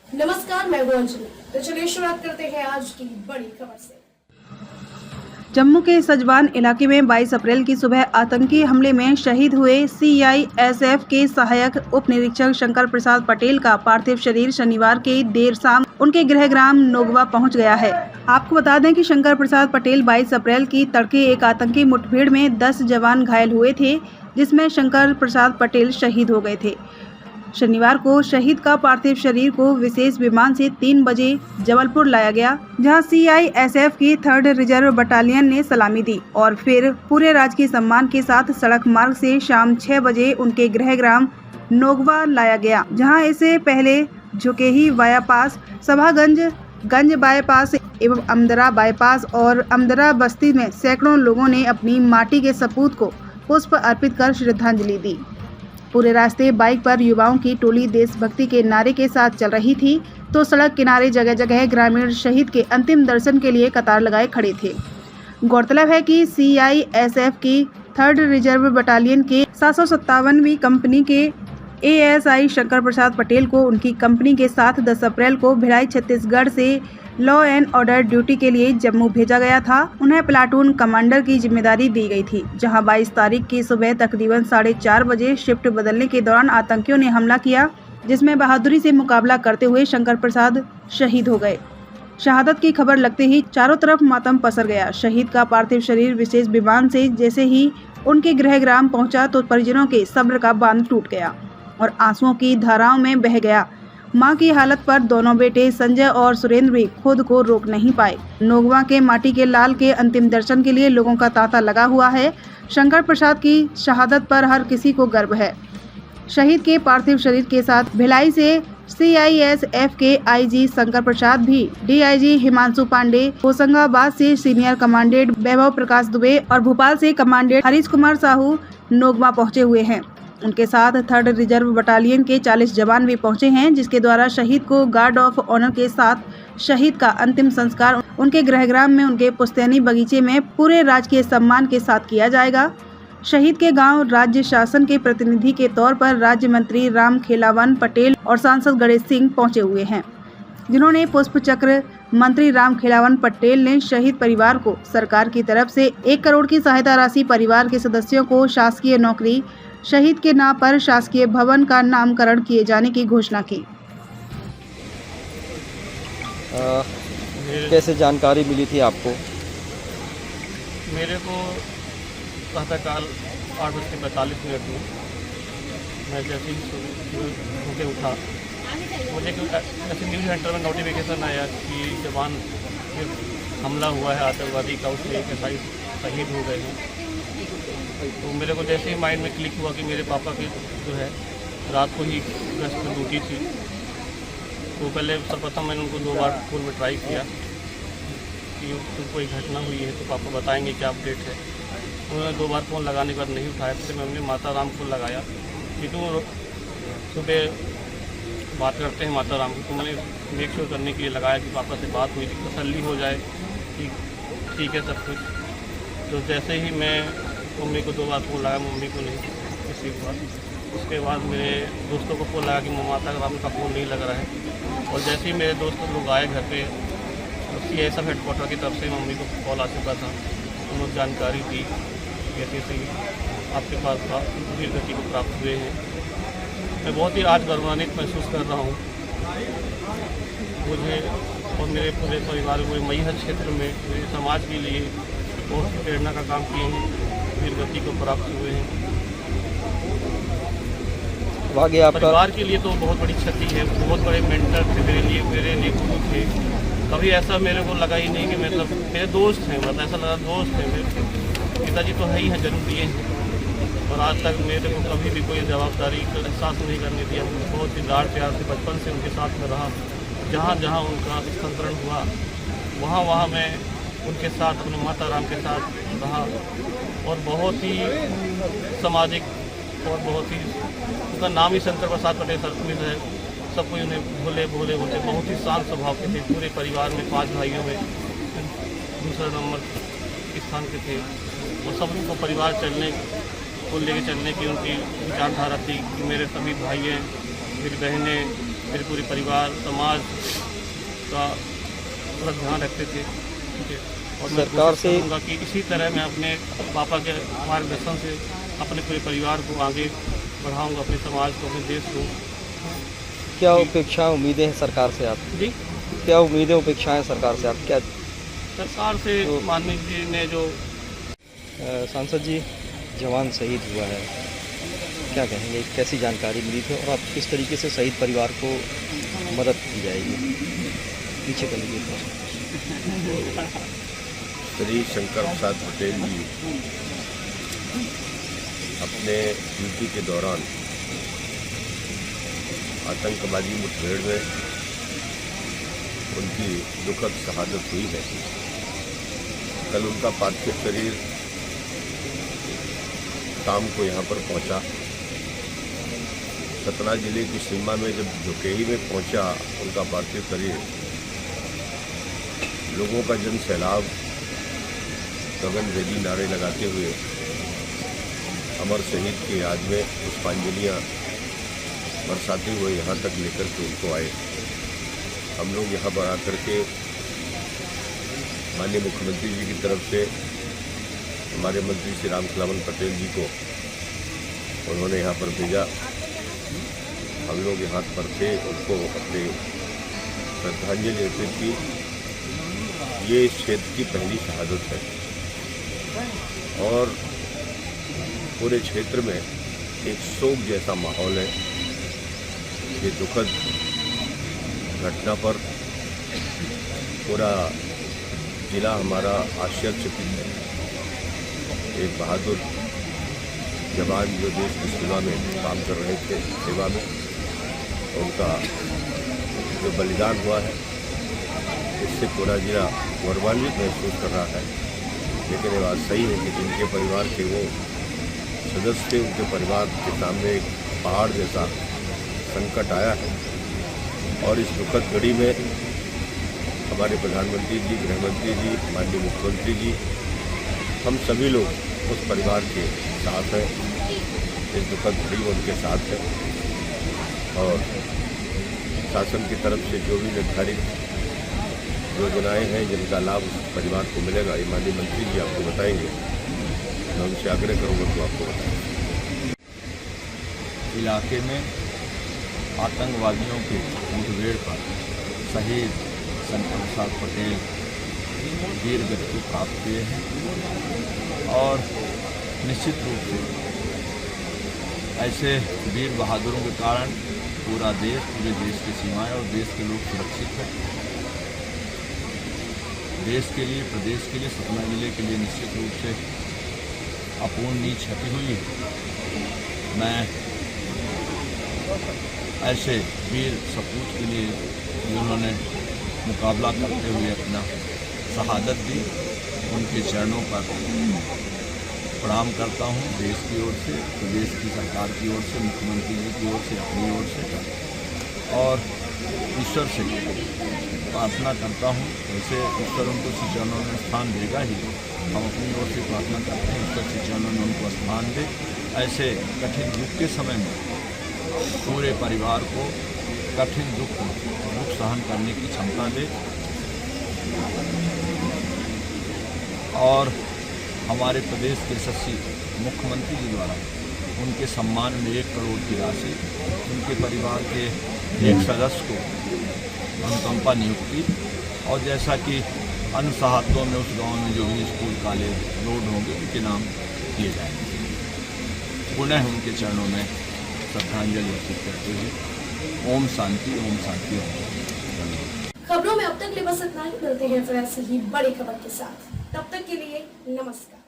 नमस्कार, मैं हूं अंजलि। तो चलिए शुरुआत करते हैं आज की बड़ी खबर से। जम्मू के सजवान इलाके में 22 अप्रैल की सुबह आतंकी हमले में शहीद हुए CISF के सहायक उप निरीक्षक शंकर प्रसाद पटेल का पार्थिव शरीर शनिवार के देर शाम उनके गृह ग्राम नोगवा पहुंच गया है। आपको बता दें कि शंकर प्रसाद पटेल 22 अप्रैल की तड़के एक आतंकी मुठभेड़ में 10 जवान घायल हुए थे, जिसमें शंकर प्रसाद पटेल शहीद हो गए थे। शनिवार को शहीद का पार्थिव शरीर को विशेष विमान से 3 बजे जबलपुर लाया गया, जहां CISF की 3rd रिजर्व बटालियन ने सलामी दी और फिर पूरे राजकीय सम्मान के साथ सड़क मार्ग से शाम 6 बजे उनके गृह ग्राम नोगवा लाया गया, जहां इससे पहले झुकेही बाईपास, सभागंज बाईपास एवं अमदरा बाईपास और अमदरा बस्ती में सैकड़ों लोगों ने अपनी माटी के सपूत को पुष्प अर्पित कर श्रद्धांजलि दी। पूरे रास्ते बाइक पर युवाओं की टोली देशभक्ति के नारे के साथ चल रही थी, तो सड़क किनारे जगह जगह ग्रामीण शहीद के अंतिम दर्शन के लिए कतार लगाए खड़े थे। गौरतलब है कि CISF की 3rd रिजर्व बटालियन के 757वीं कंपनी के ASI शंकर प्रसाद पटेल को उनकी कंपनी के साथ 10 अप्रैल को भिलाई छत्तीसगढ़ से लॉ एंड ऑर्डर ड्यूटी के लिए जम्मू भेजा गया था। उन्हें प्लाटून कमांडर की जिम्मेदारी दी गई थी, जहां 22 तारीख की सुबह तकरीबन 4:30 बजे शिफ्ट बदलने के दौरान आतंकियों ने हमला किया, जिसमें बहादुरी से मुकाबला करते हुए शंकर प्रसाद शहीद हो गए। शहादत की खबर लगते ही चारों तरफ मातम पसर गया। शहीद का पार्थिव शरीर विशेष विमान से जैसे ही उनके गृह ग्राम पहुंचा तो परिजनों के सब्र का बांध टूट गया और आंसुओं की धाराओं में बह गया। मां की हालत पर दोनों बेटे संजय और सुरेंद्र भी खुद को रोक नहीं पाए। नोगवा के माटी के लाल के अंतिम दर्शन के लिए लोगों का तांता लगा हुआ है। शंकर प्रसाद की शहादत पर हर किसी को गर्व है। शहीद के पार्थिव शरीर के साथ भिलाई से CISF के IG शंकर प्रसाद भी DIG हिमांशु पांडे, होशंगाबाद से सीनियर कमांडेंट वैभव प्रकाश दुबे और भोपाल से कमांडेंट हरीश कुमार साहू नोगवा पहुंचे हुए हैं। उनके साथ 3rd रिजर्व बटालियन के 40 जवान भी पहुंचे हैं, जिसके द्वारा शहीद को गार्ड ऑफ ऑनर के साथ शहीद का अंतिम संस्कार उनके गृहग्राम में उनके पुश्तैनी बगीचे में पूरे राजकीय सम्मान के साथ किया जाएगा। शहीद के गांव राज्य शासन के प्रतिनिधि के तौर पर राज्य मंत्री राम खेलावन पटेल और सांसद गणेश सिंह पहुंचे हुए हैं, जिन्होंने पुष्प चक्र मंत्री राम खेलावन पटेल ने शहीद परिवार को सरकार की तरफ से 1 करोड़ की सहायता राशि, परिवार के सदस्यों को शासकीय नौकरी, शहीद के नाम पर शासकीय भवन का नामकरण किए जाने की घोषणा की। कैसे जानकारी मिली थी आपको? मेरे को प्रातःकाल 8:45 में मैं जैसे ही होके उठा, मुझे ऐसे न्यूज़ सेंटर में नोटिफिकेशन आया कि जवान हमला हुआ है आतंकवादी का, उसमें एक SI शहीद हो गए हैं। तो मेरे को जैसे ही माइंड में क्लिक हुआ कि मेरे पापा की जो है रात को ही गश्त में ड्यूटी थी, तो पहले सर्वप्रथम मैंने उनको 2 बार फ़ोन में ट्राई किया कि कोई घटना हुई है तो पापा बताएंगे क्या अपडेट है। उन्होंने 2 बार फ़ोन लगाने के बाद नहीं उठाया। फिर मैंने माता राम को लगाया कि तुम सुबह बात करते हैं माता राम को, तो मैंने मेक श्योर करने के लिए लगाया कि पापा से बात हुई थी, तसल्ली हो जाए कि ठीक है सब कुछ। तो जैसे ही मैं मम्मी को 2 बार फ़ोन लगाया, मम्मी को नहीं रिसीव हुआ। उसके बाद मेरे दोस्तों को फ़ोन लगा कि माता राम का फ़ोन नहीं लग रहा है, और जैसे ही मेरे दोस्त लोग आए घर पे, CISF हेडक्वार्टर की तरफ से मम्मी को कॉल आ चुका था। उन्होंने जानकारी दी कैसे से आपके पास वीर गति को प्राप्त हुए हैं। मैं बहुत ही आज गौरवान्वित महसूस कर रहा हूँ। मुझे और मेरे पूरे परिवार को मैहर क्षेत्र में मेरे समाज के लिए बहुत ही प्रेरणा का काम किए हैं, वीर गति को प्राप्त हुए हैं। आगे आपका परिवार के लिए तो बहुत बड़ी क्षति है। बहुत बड़े मेंटर थे मेरे लिए गुरु थे। कभी ऐसा मेरे को लगा ही नहीं कि मतलब मेरे दोस्त हैं, मतलब ऐसा लगा दोस्त हैं मेरे। पिताजी तो है ही हैं, जन्म दिए हैं, और आज तक मेरे को कभी भी कोई जवाबदारी का एहसास नहीं करने दिया। बहुत ही लाड प्यार से बचपन से उनके साथ में रहा। जहाँ जहाँ उनका स्थानांतरण हुआ वहाँ वहाँ मैं उनके साथ, अपने माता राम के साथ रहा, और बहुत ही सामाजिक और बहुत ही, उनका नाम ही शंकर प्रसाद पटेल सर्विस है। सब कोई उन्हें भोले भोले होते, बहुत ही शांत स्वभाव के थे। पूरे परिवार में 5 भाइयों में दूसरा नंबर स्थान के थे और सब उनको परिवार चलने को लेके चलने की उनकी विचारधारा थी कि मेरे सभी भाई हैं, मेरी बहनें, मेरे पूरे परिवार समाज का पूरा ध्यान रखते थे। ठीक है, और मैं सरकार कोशिश से करूँगा कि इसी तरह मैं अपने पापा के मार्गदर्शन से अपने पूरे परिवार को आगे बढ़ाऊँगा, अपने समाज को, अपने देश को। क्या अपेक्षा उम्मीदें हैं सरकार से आप? जी, क्या उम्मीदें अपेक्षाएं सरकार से आप क्या? सरकार से तो- माननीय जी ने जो सांसद जी, जवान शहीद हुआ है, क्या कहेंगे? कैसी जानकारी मिली थी और आप किस तरीके से शहीद परिवार को मदद की जाएगी? पीछे कर लीजिए थोड़ा। श्री शंकर प्रसाद पटेल जी अपने ड्यूटी के दौरान आतंकवादी मुठभेड़ में उनकी दुखद शहादत हुई है। कल उनका पार्थिव शरीर शाम को यहाँ पर पहुँचा। सतना जिले की सीमा में जब झुकेही में पहुँचा उनका पार्थिव शरीर, लोगों का जन सैलाब गगनभेदी नारे लगाते हुए अमर शहीद की याद में पुष्पांजलियाँ बरसाते हुए यहाँ तक लेकर के उनको आए। हम लोग यहाँ पर आकर के माननीय मुख्यमंत्री जी की तरफ से हमारे मंत्री श्री रामखिलावन पटेल जी को उन्होंने यहाँ पर भेजा। हम लोग यहाँ पर थे, उनको अपने श्रद्धांजलि अर्पित की। ये इस क्षेत्र की पहली शहादत है और पूरे क्षेत्र में एक शोक जैसा माहौल है। ये दुखद घटना पर पूरा जिला हमारा आश्चर्यचकित है। एक बहादुर जवान जो देश की सेवा में काम कर रहे थे, सेवा में उनका जो बलिदान हुआ है, इससे पूरा जिला गौरवान्वित महसूस कर रहा है। लेकिन ये बात सही है कि जिनके परिवार के वो सदस्य थे, उनके परिवार के सामने एक पहाड़ जैसा संकट आया है और इस दुखद घड़ी में हमारे प्रधानमंत्री जी, गृहमंत्री जी, माननीय मुख्यमंत्री जी, हम सभी लोग उस परिवार के साथ हैं। इस दुखद घड़ी में उनके साथ हैं और शासन की तरफ से जो भी निर्धारित योजनाएं हैं जिनका लाभ उस परिवार को मिलेगा, ये माननीय मंत्री जी आपको बताएंगे। मैं उनसे आग्रह करूँगा तो आपको बताएंगे। इलाके में आतंकवादियों के मुठभेड़ पर शहीद शंकर प्रसाद पटेल वीर गति प्राप्त किए हैं और निश्चित रूप से ऐसे वीर बहादुरों के कारण पूरे देश की सीमाएं और देश के लोग सुरक्षित हैं। देश के लिए, प्रदेश के लिए, सतना जिले के लिए निश्चित रूप से अपूर्णीय क्षति हुई है। मैं ऐसे वीर सपूत के लिए जिन्होंने मुकाबला करते हुए अपना शहादत दी, उनके चरणों पर प्रणाम करता हूँ। देश की ओर से, प्रदेश की सरकार की ओर से, मुख्यमंत्री जी की ओर से, अपनी ओर से और ईश्वर से प्रार्थना करता हूँ। वैसे ईश्वर उनको श्री चरणों में स्थान देगा ही, हम अपनी ओर से प्रार्थना करते हैं ईश्वर श्री चरणों में उनको स्थान दे। ऐसे कठिन युग के समय में पूरे परिवार को कठिन दुख सहन करने की क्षमता दे और हमारे प्रदेश के यशस्वी मुख्यमंत्री जी द्वारा उनके सम्मान में 1 करोड़ की राशि उनके परिवार के एक सदस्य को अनुकंपा नियुक्ति और जैसा कि अन्य शहादतों में उस गांव में जो भी स्कूल कॉलेज रोड होंगे उनके नाम किए जाएंगे। पुनः उनके चरणों में श्रद्धांजलि अर्पित करते हुए ओम शांति, ओम शांति, ओम। खबरों में अब तक ले बस इतना ही। मिलते हैं फिर ऐसे ही बड़ी खबर के साथ। तब तक के लिए नमस्कार।